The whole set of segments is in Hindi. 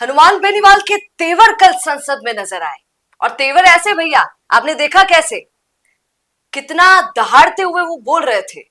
हनुमान बेनीवाल के तेवर कल संसद में नजर आए। और तेवर ऐसे भैया, आपने देखा कैसे, कितना दहाड़ते हुए वो बोल रहे थे,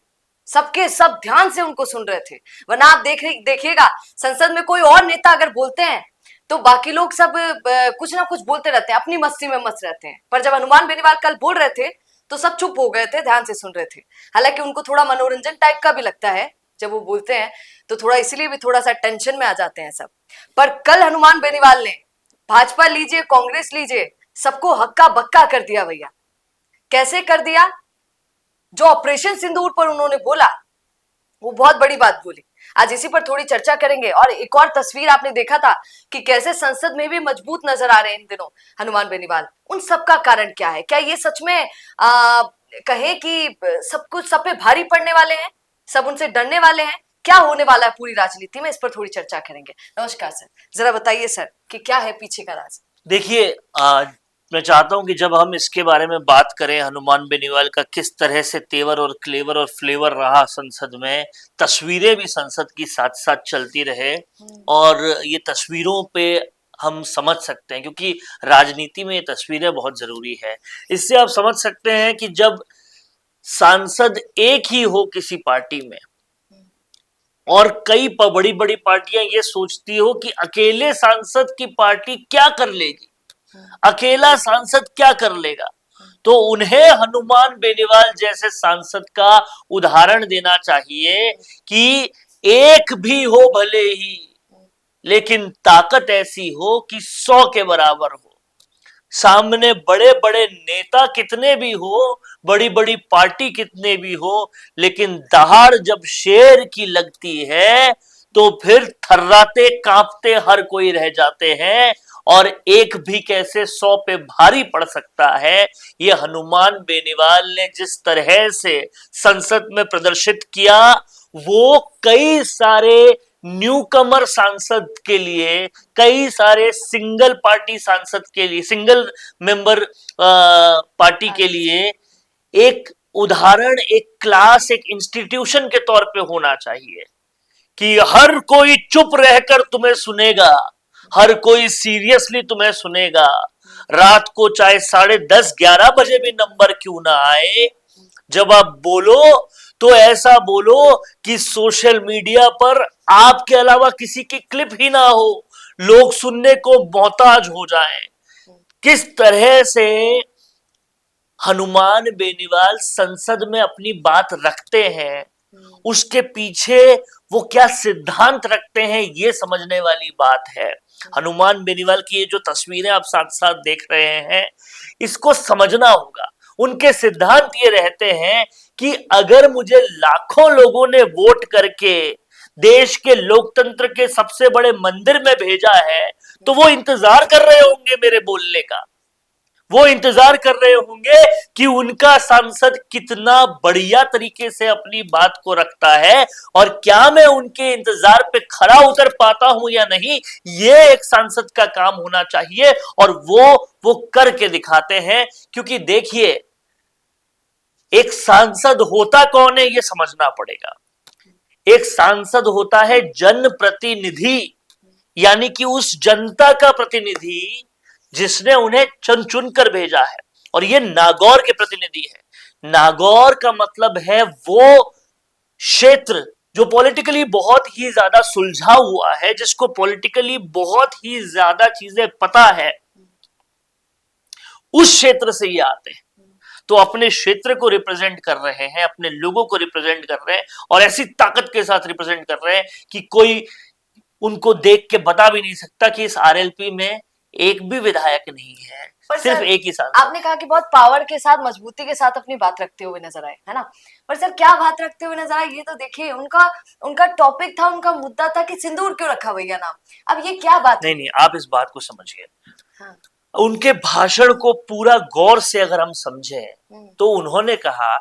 सबके सब ध्यान से उनको सुन रहे थे। वरना आप देखिएगा संसद में कोई और नेता अगर बोलते हैं तो बाकी लोग सब कुछ ना कुछ बोलते रहते हैं, अपनी मस्ती में मस्त रहते हैं। पर जब हनुमान बेनीवाल कल बोल रहे थे तो सब चुप हो गए थे, ध्यान से सुन रहे थे। हालांकि उनको थोड़ा मनोरंजन टाइप का भी लगता है जब वो बोलते हैं, तो थोड़ा इसलिए भी थोड़ा सा टेंशन में आ जाते हैं सब। पर कल हनुमान बेनीवाल ने भाजपा लीजिए कांग्रेस लीजिए सबको हक्का बक्का कर दिया भैया। कैसे कर दिया? जो ऑपरेशन सिंदूर पर उन्होंने बोला वो बहुत बड़ी बात बोली। आज इसी पर थोड़ी चर्चा करेंगे। और एक और तस्वीर आपने देखा था कि कैसे संसद में भी मजबूत नजर आ रहे हैं इन दिनों हनुमान बेनीवाल। उन सब का कारण क्या है? क्या ये सच में कहें कि सब कुछ सब पे भारी पड़ने वाले हैं, सब उनसे डरने वाले हैं? क्या होने वाला है पूरी राजनीति में, इस पर थोड़ी चर्चा करेंगे। नमस्कार सर, जरा बताइए सर कि क्या है पीछे का राज। देखिए, मैं चाहता हूं कि जब हम इसके बारे में बात करें, हनुमान बेनीवाल का किस तरह से तेवर और क्लेवर और फ्लेवर रहा संसद में, तस्वीरें भी संसद की साथ साथ चलती रहे और ये तस्वीरों पे हम समझ सकते हैं, क्योंकि राजनीति में ये तस्वीरें बहुत जरूरी है। इससे आप समझ सकते हैं कि जब सांसद एक ही हो किसी पार्टी में और कई बड़ी बड़ी पार्टियां ये सोचती हो कि अकेले सांसद की पार्टी क्या कर लेगी, अकेला सांसद क्या कर लेगा, तो उन्हें हनुमान बेनीवाल जैसे सांसद का उदाहरण देना चाहिए कि एक भी हो भले ही, लेकिन ताकत ऐसी हो कि 100 के बराबर हो। सामने बड़े बड़े नेता कितने भी हो, बड़ी बड़ी पार्टी कितने भी हो, लेकिन दहाड़ जब शेर की लगती है तो फिर थर्राते कांपते हर कोई रह जाते हैं। और एक भी कैसे 100 पे भारी पड़ सकता है, ये हनुमान बेनीवाल ने जिस तरह से संसद में प्रदर्शित किया, वो कई सारे न्यू कमर सांसद के लिए, कई सारे सिंगल पार्टी सांसद के लिए, सिंगल मेंबर पार्टी के लिए एक उदाहरण, एक क्लास, एक इंस्टीट्यूशन के तौर पे होना चाहिए कि हर कोई चुप रहकर तुम्हें सुनेगा, हर कोई सीरियसली तुम्हें सुनेगा। रात को चाहे 10:30 11 बजे भी नंबर क्यों ना आए, जब आप बोलो तो ऐसा बोलो कि सोशल मीडिया पर आपके अलावा किसी की क्लिप ही ना हो, लोग सुनने को मोहताज हो जाएं। किस तरह से हनुमान बेनीवाल संसद में अपनी बात रखते हैं, उसके पीछे वो क्या सिद्धांत रखते हैं, ये समझने वाली बात है। हनुमान बेनीवाल की ये जो तस्वीरें आप साथ साथ देख रहे हैं, इसको समझना होगा। उनके सिद्धांत ये रहते हैं कि अगर मुझे लाखों लोगों ने वोट करके देश के लोकतंत्र के सबसे बड़े मंदिर में भेजा है, तो वो इंतजार कर रहे होंगे मेरे बोलने का, वो इंतजार कर रहे होंगे कि उनका सांसद कितना बढ़िया तरीके से अपनी बात को रखता है और क्या मैं उनके इंतजार पे खरा उतर पाता हूं या नहीं। ये एक सांसद का काम होना चाहिए और वो करके दिखाते हैं। क्योंकि देखिए, एक सांसद होता कौन है ये समझना पड़ेगा। एक सांसद होता है जनप्रतिनिधि, यानी कि उस जनता का प्रतिनिधि जिसने उन्हें चुन चुन कर भेजा है। और ये नागौर के प्रतिनिधि है। नागौर का मतलब है वो क्षेत्र जो पॉलिटिकली बहुत ही ज्यादा सुलझा हुआ है, जिसको पॉलिटिकली बहुत ही ज्यादा चीजें पता है, उस क्षेत्र से ये आते हैं। तो अपने क्षेत्र को रिप्रेजेंट कर रहे हैं, अपने लोगों को रिप्रेजेंट कर रहे हैं और ऐसी ताकत के साथ रिप्रेजेंट कर रहे हैं कि कोई उनको देख के बता भी नहीं सकता कि इस आरएलपी में एक भी विधायक नहीं है, सिर्फ एक ही सांसद। आपने कहा कि बहुत पावर के साथ, मजबूती के साथ अपनी बात रखते हुए नजर आए, है ना? पर सर क्या बात रखते हुए नजर आए, ये तो देखिए उनका उनका टॉपिक था, उनका मुद्दा था कि सिंदूर क्यों रखा भैया नाम। अब ये क्या बात? नहीं नहीं, आप इस बात को समझिए। हाँ। उनके भाषण को पूरा गौर से अगर हम समझे तो उन्होंने कहा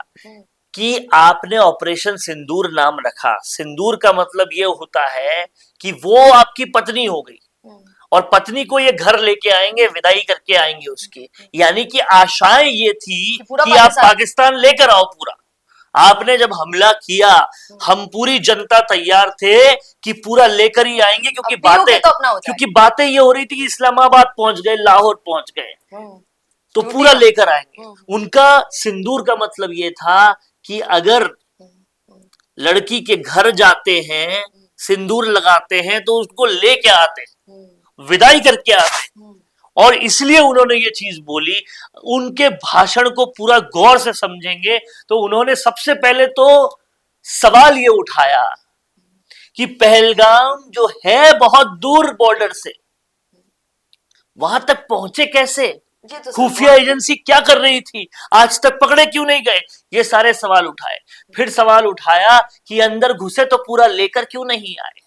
कि आपने ऑपरेशन सिंदूर नाम रखा। सिंदूर का मतलब ये होता है कि वो आपकी पत्नी हो गई और पत्नी को ये घर लेके आएंगे, विदाई करके आएंगे उसकी। यानी कि आशाएं ये थी कि आप पाकिस्तान लेकर आओ पूरा, आपने जब हमला किया, हम पूरी जनता तैयार थे कि पूरा लेकर ही आएंगे, क्योंकि अब पीओके बातें तो अपना हो जाए। क्योंकि बातें ये हो रही थी कि इस्लामाबाद पहुंच गए, लाहौर पहुंच गए, तो ड्यूटी पूरा का। लेकर आएंगे। उनका सिंदूर का मतलब ये था कि अगर लड़की के घर जाते हैं, सिंदूर लगाते हैं, तो उसको लेके आते हैं, विदाई करके आते हैं। और इसलिए उन्होंने ये चीज बोली। उनके भाषण को पूरा गौर से समझेंगे तो उन्होंने सबसे पहले तो सवाल ये उठाया कि पहलगाम जो है बहुत दूर बॉर्डर से, वहां तक पहुंचे कैसे, ये तो खुफिया एजेंसी क्या कर रही थी, आज तक पकड़े क्यों नहीं गए, ये सारे सवाल उठाए। फिर सवाल उठाया कि अंदर घुसे तो पूरा लेकर क्यों नहीं आए।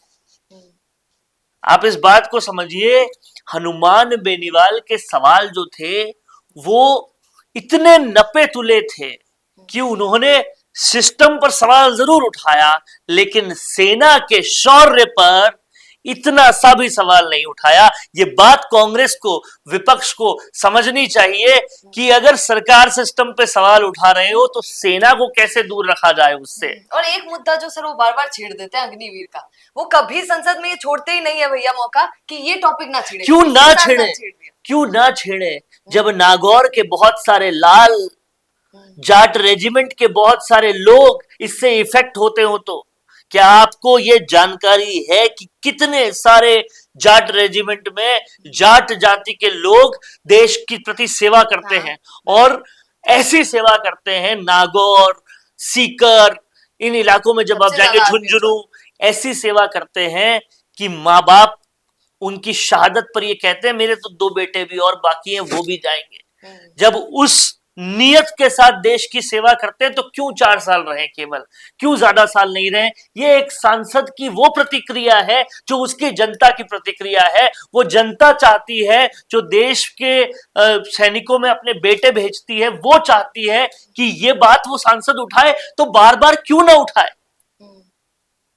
आप इस बात को समझिए, हनुमान बेनीवाल के सवाल जो थे वो इतने नपे तुले थे कि उन्होंने सिस्टम पर सवाल जरूर उठाया, लेकिन सेना के शौर्य पर इतना सा भी सवाल नहीं उठाया। ये बात कांग्रेस को, विपक्ष को समझनी चाहिए कि अगर सरकार सिस्टम पे सवाल उठा रहे हो तो सेना को कैसे दूर रखा जाए उससे। और एक मुद्दा जो सर वो बार बार छेड़ देते हैं अग्निवीर का, वो कभी संसद में ये छोड़ते ही नहीं है भैया मौका कि ये टॉपिक ना छेड़े। क्यों ना साथ छेड़े, साथ छेड़ दिया। क्यों ना छेड़े, जब नागौर के बहुत सारे लाल जाट रेजिमेंट के बहुत सारे लोग इससे इफेक्ट होते हो, तो क्या आपको ये जानकारी है कि कितने सारे जाट रेजिमेंट में जाट जाति के लोग देश की प्रति सेवा करते हैं, और ऐसी सेवा करते हैं नागौर, सीकर, इन इलाकों में जब आप सबसे जाएंगे, ज्यादा आदमी झुंझुनू, ऐसी सेवा करते हैं कि माँ बाप उनकी शहादत पर ये कहते हैं मेरे तो 2 बेटे भी और बाकी हैं, वो भी जाएंगे। जब उस नियत के साथ देश की सेवा करते हैं तो क्यों 4 साल रहे, केवल क्यों ज्यादा साल नहीं रहे। ये एक सांसद की वो प्रतिक्रिया है जो उसकी जनता की प्रतिक्रिया है। वो जनता चाहती है, जो देश के सैनिकों में अपने बेटे भेजती है, वो चाहती है कि ये बात वो सांसद उठाए, तो बार बार क्यों ना उठाए।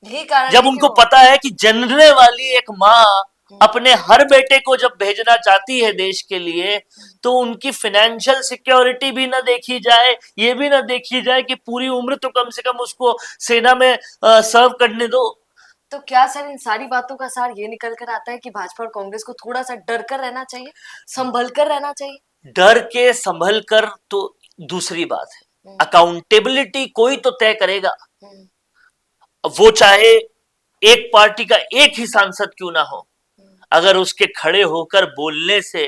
यही कारण जब है उनको कि वो- पता है कि जनने वाली एक माँ अपने हर बेटे को जब भेजना चाहती है देश के लिए, तो उनकी फाइनेंशियल सिक्योरिटी भी ना देखी जाए, ये भी ना देखी जाए कि पूरी उम्र तो कम से कम उसको सेना में सर्व करने दो। तो क्या सर इन सारी बातों का सार ये निकल कर आता है कि भाजपा और कांग्रेस को थोड़ा सा डर कर रहना चाहिए, संभल कर रहना चाहिए। डर के संभल कर तो दूसरी बात है, अकाउंटेबिलिटी कोई तो तय करेगा। वो चाहे एक पार्टी का एक ही सांसद क्यों ना हो, अगर उसके खड़े होकर बोलने से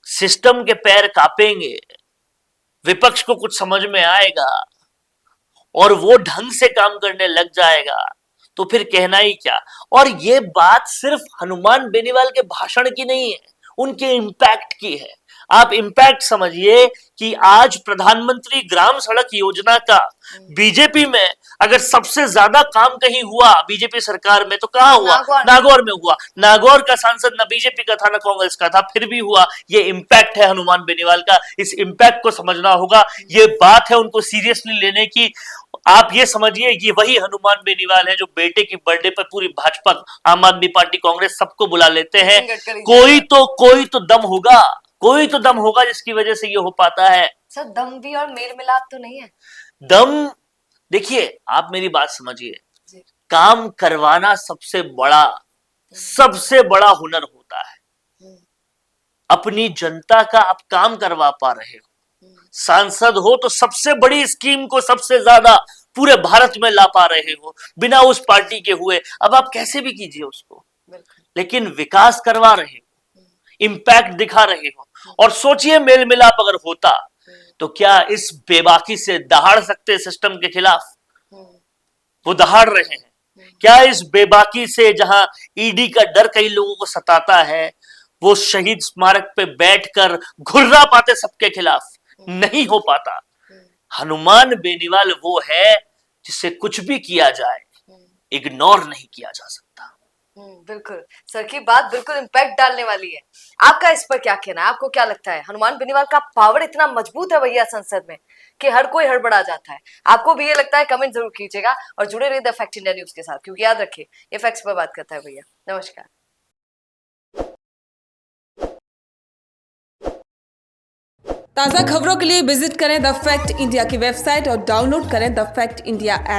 सिस्टम के पैर कांपेंगे, विपक्ष को कुछ समझ में आएगा और वो ढंग से काम करने लग जाएगा, तो फिर कहना ही क्या। और ये बात सिर्फ हनुमान बेनीवाल के भाषण की नहीं है, उनके इंपैक्ट की है। आप इंपैक्ट समझिए कि आज प्रधानमंत्री ग्राम सड़क योजना का बीजेपी में अगर सबसे ज्यादा काम कहीं हुआ बीजेपी सरकार में, तो कहां हुआ, नागौर में हुआ। नागौर का सांसद ना बीजेपी का था ना कांग्रेस का था, फिर भी हुआ। ये इंपैक्ट है हनुमान बेनीवाल का, इस इंपैक्ट को समझना होगा। ये बात है उनको सीरियसली लेने की। आप ये समझिए, ये वही हनुमान बेनीवाल है जो बेटे की बर्थडे पर पूरी भाजपा, आम आदमी पार्टी, कांग्रेस सबको बुला लेते हैं। कोई तो दम होगा, कोई तो दम होगा जिसकी वजह से ये हो पाता है। सर दम भी और मेल मिलाप तो नहीं है। दम, देखिए आप मेरी बात समझिए, काम करवाना सबसे बड़ा हुनर होता है। अपनी जनता का आप काम करवा पा रहे हो, सांसद हो तो सबसे बड़ी स्कीम को सबसे ज्यादा पूरे भारत में ला पा रहे हो बिना उस पार्टी के हुए। अब आप कैसे भी कीजिए उसको, लेकिन विकास करवा रहे हो, इंपैक्ट दिखा रहे हो। और सोचिए मेल मिलाप अगर होता तो क्या इस बेबाकी से दहाड़ सकते सिस्टम के खिलाफ? वो दहाड़ रहे हैं। क्या इस बेबाकी से, जहां ईडी का डर कई लोगों को सताता है, वो शहीद स्मारक पे बैठकर घुर्रा पाते सबके खिलाफ? नहीं हो पाता। हनुमान बेनीवाल वो है जिसे कुछ भी किया जाए इग्नोर नहीं किया जा सकता। बिल्कुल सर की बात बिल्कुल इम्पैक्ट डालने वाली है। आपका इस पर क्या कहना है? आपको क्या लगता है हनुमान बेनीवाल का पावर इतना मजबूत है भैया संसद में कि हर कोई हड़बड़ा जाता है? आपको भी ये लगता है? कमेंट जरूर कीजिएगा और जुड़े रहिए द फैक्ट इंडिया न्यूज के साथ, क्योंकि याद रखिए ये फैक्ट्स पर बात करता है भैया। नमस्कार। ताज़ा खबरों के लिए विजिट करें द फैक्ट इंडिया की वेबसाइट और डाउनलोड करें द फैक्ट इंडिया ऐप।